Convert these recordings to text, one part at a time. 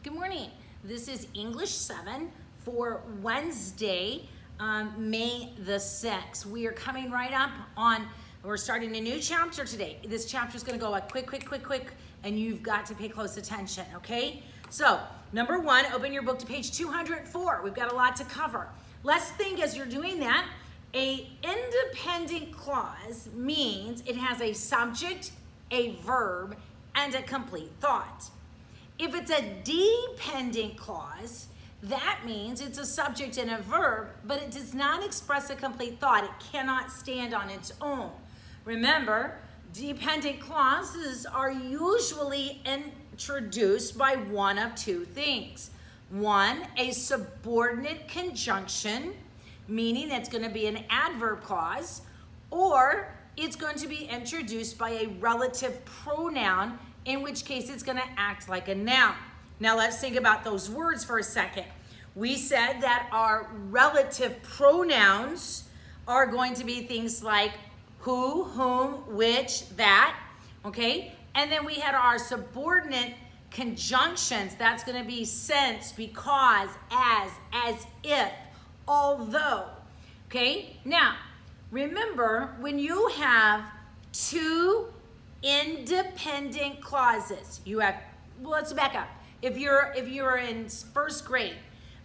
Good morning. This is English 7 for Wednesday, May the 6th. We are coming right up on, we're starting a new chapter today. This chapter is going to go quick, and you've got to pay close attention, okay? So, number 1, open your book to page 204. We've got a lot to cover. Let's think as you're doing that. A independent clause means it has a subject, a verb, and a complete thought. If it's a dependent clause, that means it's a subject and a verb, but it does not express a complete thought. It cannot stand on its own. Remember, dependent clauses are usually introduced by one of two things. One, a subordinate conjunction, meaning it's going to be an adverb clause, or it's going to be introduced by a relative pronoun, in which case it's going to act like a noun. Now let's think about those words for a second. We said that our relative pronouns are going to be things like who, whom, which, that, okay? And then we had our subordinate conjunctions. That's going to be since, because, as if, although, okay? Now, remember, when you have two independent clauses, you have, well, let's back up. If you're in first grade,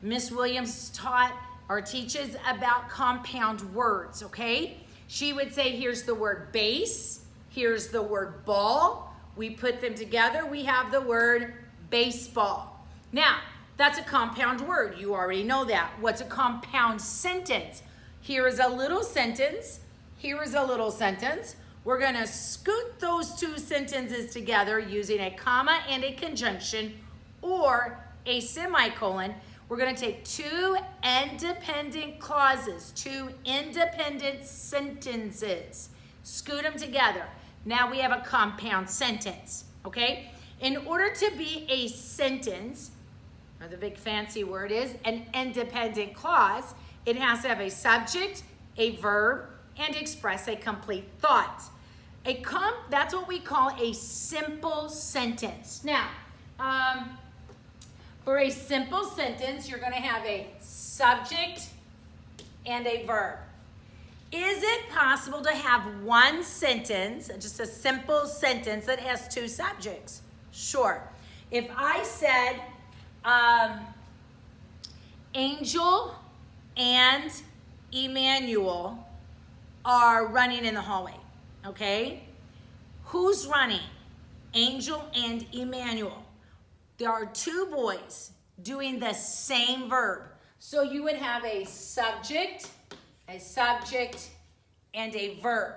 Miss Williams taught or teaches about compound words, okay? She would say, here's the word base, here's the word ball. We put them together, we have the word baseball. Now, that's a compound word. You already know that. What's a compound sentence? Here is a little sentence, here is a little sentence. We're going to scoot those two sentences together using a comma and a conjunction or a semicolon. We're going to take two independent clauses, two independent sentences, scoot them together. Now we have a compound sentence, okay? In order to be a sentence, or the big fancy word is an independent clause, it has to have a subject, a verb, and express a complete thought. That's what we call a simple sentence. Now, for a simple sentence, you're going to have a subject and a verb. Is it possible to have one sentence, just a simple sentence that has two subjects? Sure. If I said, Angel and Emmanuel are running in the hallway, okay? Who's running? Angel and Emmanuel. There are two boys doing the same verb. So you would have a subject, and a verb,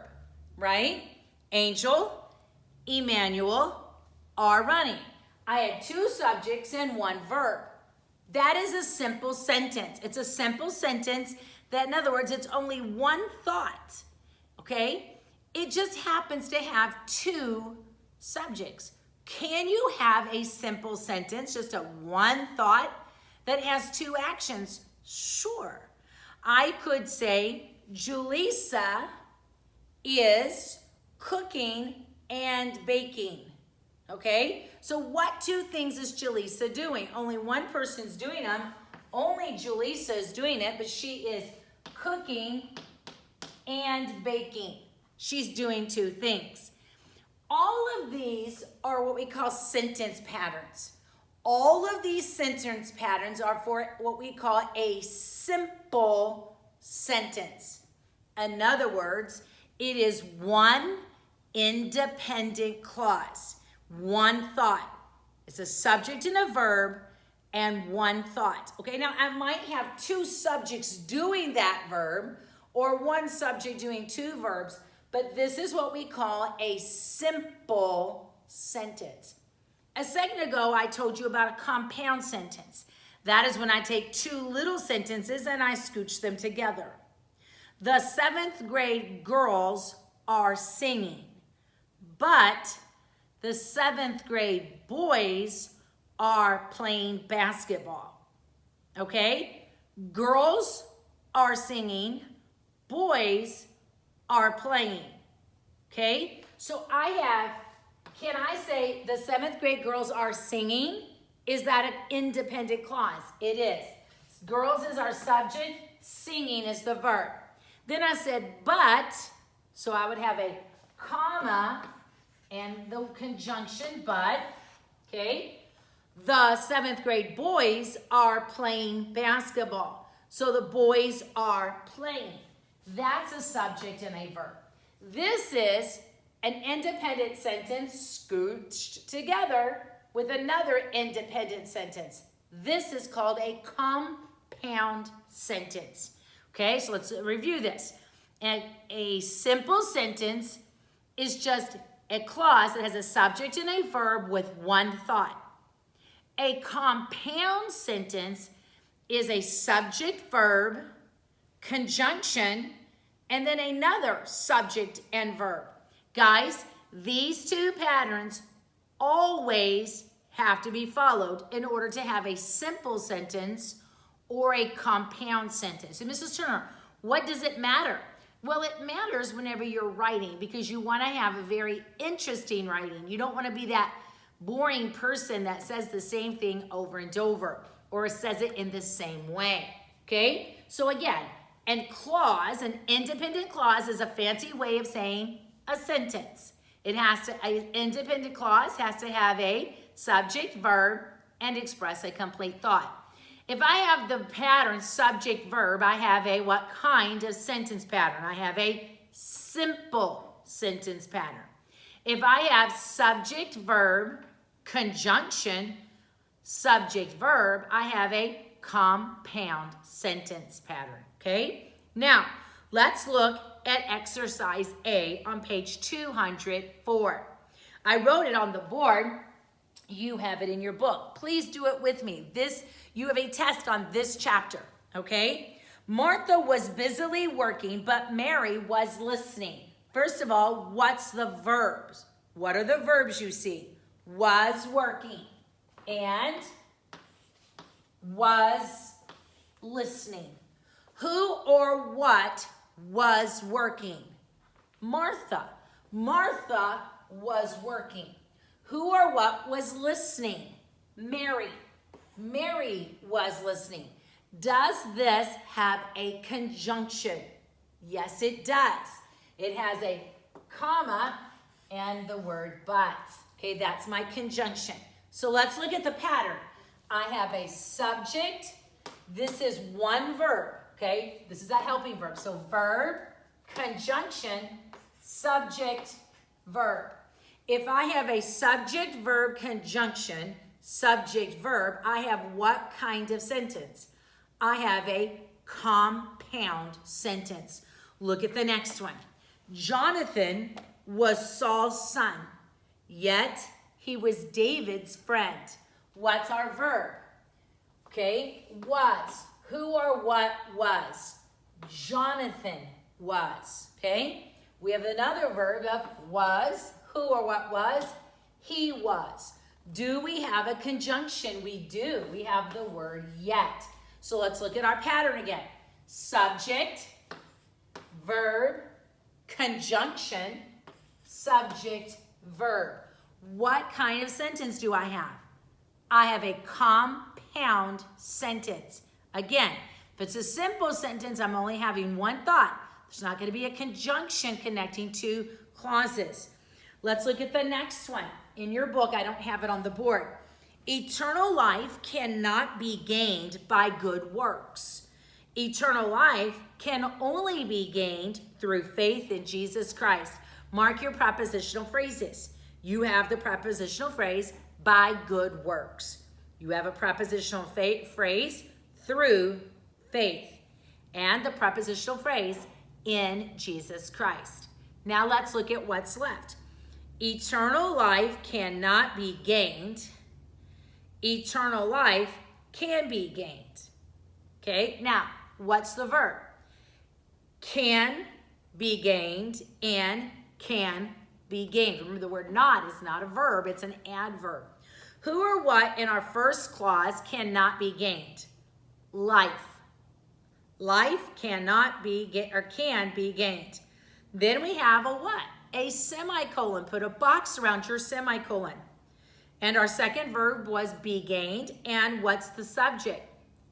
right? Angel, Emmanuel are running. I had two subjects and one verb. That is a simple sentence. It's a simple sentence that, in other words, it's only one thought, okay? It just happens to have two subjects. Can you have a simple sentence, just a one thought, that has two actions? Sure. I could say, Julissa is cooking and baking, okay? So what two things is Julissa doing? Only one person's doing them. Only Julissa is doing it, but she is cooking and baking. She's doing two things. All of these are what we call sentence patterns. All of these sentence patterns are for what we call a simple sentence. In other words, it is one independent clause, one thought. It's a subject and a verb, and one thought. Okay, now I might have two subjects doing that verb or one subject doing two verbs, but this is what we call a simple sentence. A second ago, I told you about a compound sentence. That is when I take two little sentences and I scooch them together. The 7th grade girls are singing, but the 7th grade boys are playing basketball, okay? Girls are singing, boys are playing, okay? So can I say the 7th grade girls are singing Is that an independent clause? It is. Girls is our subject, singing is the verb. Then I said, but, so I would have a comma and the conjunction, but, okay? The 7th grade boys are playing basketball. So the boys are playing. That's a subject and a verb. This is an independent sentence scooched together with another independent sentence. This is called a compound sentence. Okay, so let's review this. And a simple sentence is just a clause that has a subject and a verb with one thought. A compound sentence is a subject, verb, conjunction, and then another subject and verb. Guys, these two patterns always have to be followed in order to have a simple sentence or a compound sentence. So Mrs. Turner, what does it matter? Well, it matters whenever you're writing because you want to have a very interesting writing. You don't want to be that boring person that says the same thing over and over or says it in the same way, okay? So again, an independent clause is a fancy way of saying a sentence. An independent clause has to have a subject, verb, and express a complete thought. If I have the pattern subject, verb, I have a what kind of sentence pattern? I have a simple sentence pattern. If I have subject, verb, conjunction, subject, verb, I have a compound sentence pattern, okay? Now, let's look at exercise A on page 204. I wrote it on the board. You have it in your book. Please do it with me. You have a test on this chapter, okay? Martha was busily working, but Mary was listening. First of all, what's the verbs? What are the verbs you see? Was working and was listening. Who or what was working? Martha. Martha was working. Who or what was listening? Mary. Mary was listening. Does this have a conjunction? Yes, it does. It has a comma and the word but. Okay, that's my conjunction. So let's look at the pattern. I have a subject. This is one verb, okay? This is a helping verb. So verb, conjunction, subject, verb. If I have a subject, verb, conjunction, subject, verb, I have what kind of sentence? I have a compound sentence. Look at the next one. Jonathan was Saul's son, yet he was David's friend. What's our verb? Okay, was. Who or what was? Jonathan was, okay? We have another verb of was. Who or what was? He was. Do we have a conjunction? We do. We have the word yet. So let's look at our pattern again. Subject, verb, conjunction, subject, verb. What kind of sentence do I have? I have a compound sentence. Again, if it's a simple sentence, I'm only having one thought. There's not going to be a conjunction connecting two clauses. Let's look at the next one. In your book, I don't have it on the board. Eternal life cannot be gained by good works. Eternal life can only be gained through faith in Jesus Christ. Mark your prepositional phrases. You have the prepositional phrase, by good works. You have a prepositional phrase, through faith. And the prepositional phrase, in Jesus Christ. Now let's look at what's left. Eternal life cannot be gained. Eternal life can be gained. Okay, now what's the verb? Can be gained and can be gained. Remember, the word not is not a verb, it's an adverb. Who or what in our first clause cannot be gained? Life. Life cannot be or can be gained. Then we have a what? A semicolon. Put a box around your semicolon. And our second verb was be gained. And what's the subject?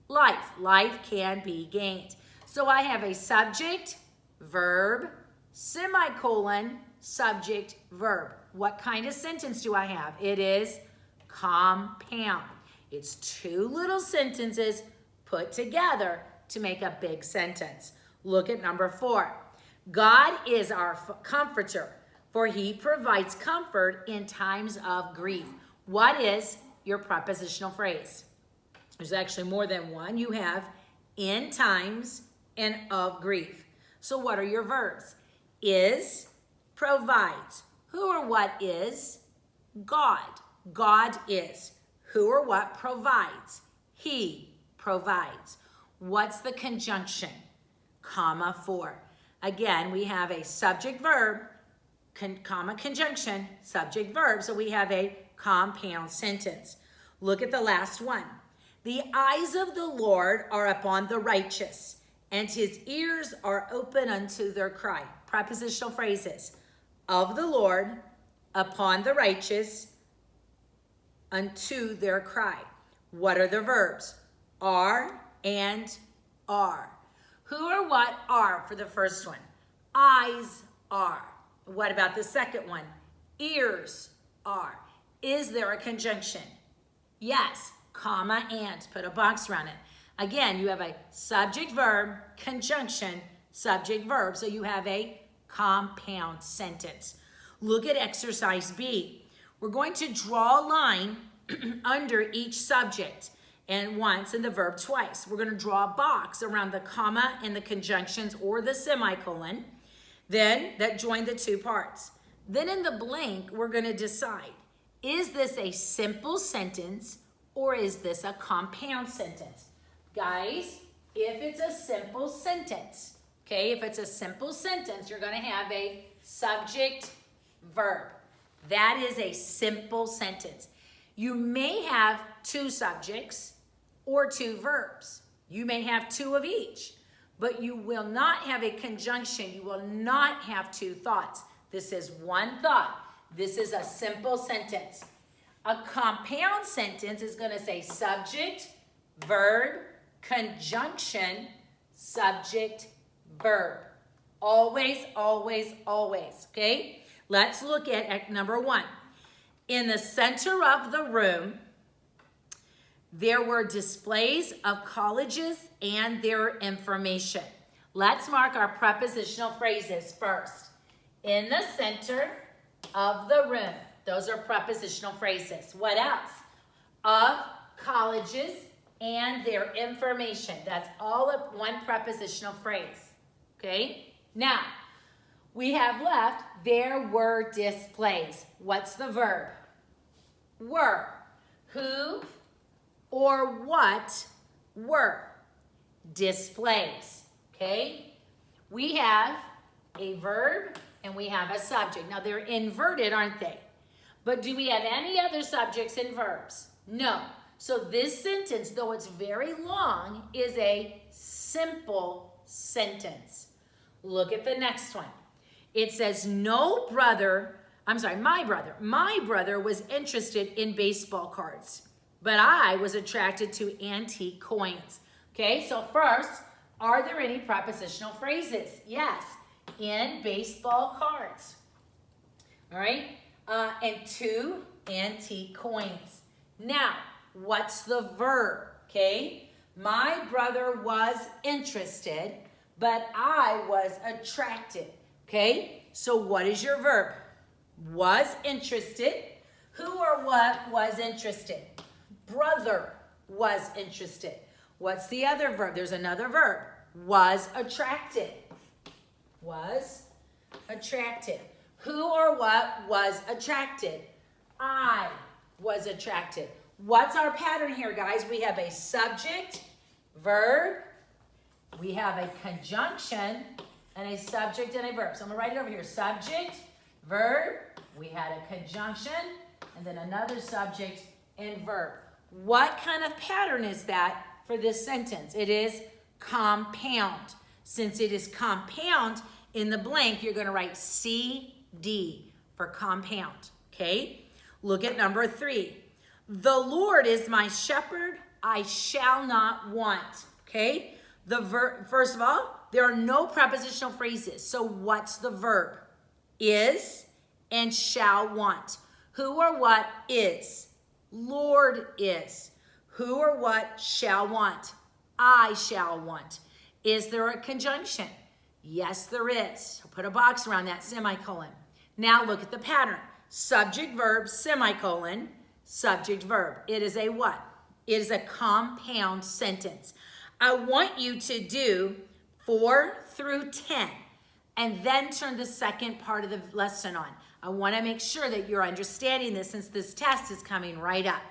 Life. Life can be gained. So I have a subject, verb, semicolon, subject, verb. What kind of sentence do I have? It is compound. It's two little sentences put together to make a big sentence. Look at number 4. God is our comforter, for he provides comfort in times of grief. What is your prepositional phrase? There's actually more than one. You have in times and of grief. So what are your verbs? Is, provides. Who or what is? God. God is. Who or what provides? He provides. What's the conjunction? Comma, for. Again, we have a subject verb, comma, conjunction, subject verb. So we have a compound sentence. Look at the last one. The eyes of the Lord are upon the righteous, and his ears are open unto their cry. Prepositional phrases. Of the Lord, upon the righteous, unto their cry. What are the verbs? Are and are. Who or what are for the first one? Eyes are. What about the second one? Ears are. Is there a conjunction? Yes, comma, and. Put a box around it. Again, you have a subject verb, conjunction, subject verb. So you have a compound sentence. Look at exercise B. We're going to draw a line under each subject and once and the verb twice. We're going to draw a box around the comma and the conjunctions or the semicolon, then that join the two parts. Then in the blank, we're going to decide, is this a simple sentence or is this a compound sentence? Guys, if it's a simple sentence, okay, if it's a simple sentence, you're going to have a subject verb. That is a simple sentence. You may have two subjects or two verbs. You may have two of each, but you will not have a conjunction. You will not have two thoughts. This is one thought. This is a simple sentence. A compound sentence is going to say subject, verb, conjunction, subject, verb. Always, always, always, okay? Let's look at number 1. In the center of the room, there were displays of colleges and their information. Let's mark our prepositional phrases first. In the center of the room. Those are prepositional phrases. What else? Of colleges and their information. That's all of one prepositional phrase. Okay? Now, we have left, there were displays. What's the verb? Were. Who or what were? Displays. Okay? We have a verb and we have a subject. Now, they're inverted, aren't they? But do we have any other subjects and verbs? No. So this sentence, though it's very long, is a simple sentence. Look at the next one. It says, my brother was interested in baseball cards, but I was attracted to antique coins. Okay, so first, are there any prepositional phrases? Yes, in baseball cards. All right, and two antique coins. Now, what's the verb? Okay, my brother was interested, but I was attracted. Okay, so what is your verb? Was interested. Who or what was interested? Brother was interested. What's the other verb? There's another verb. Was attracted. Was attracted. Who or what was attracted? I was attracted. What's our pattern here, guys? We have a subject, verb, we have a conjunction, and a subject and a verb. So I'm going to write it over here. Subject, verb, we had a conjunction, and then another subject and verb. What kind of pattern is that for this sentence? It is compound. Since it is compound, in the blank, you're going to write CD for compound. Okay? Look at number 3. The Lord is my shepherd, I shall not want. Okay? First of all, there are no prepositional phrases. So what's the verb? Is and shall want. Who or what is? Lord is. Who or what shall want? I shall want. Is there a conjunction? Yes, there is. I'll put a box around that, semicolon. Now look at the pattern. Subject, verb, semicolon, subject, verb. It is a what? It is a compound sentence. I want you to do 4 through 10 and then turn the second part of the lesson on. I want to make sure that you're understanding this since this test is coming right up.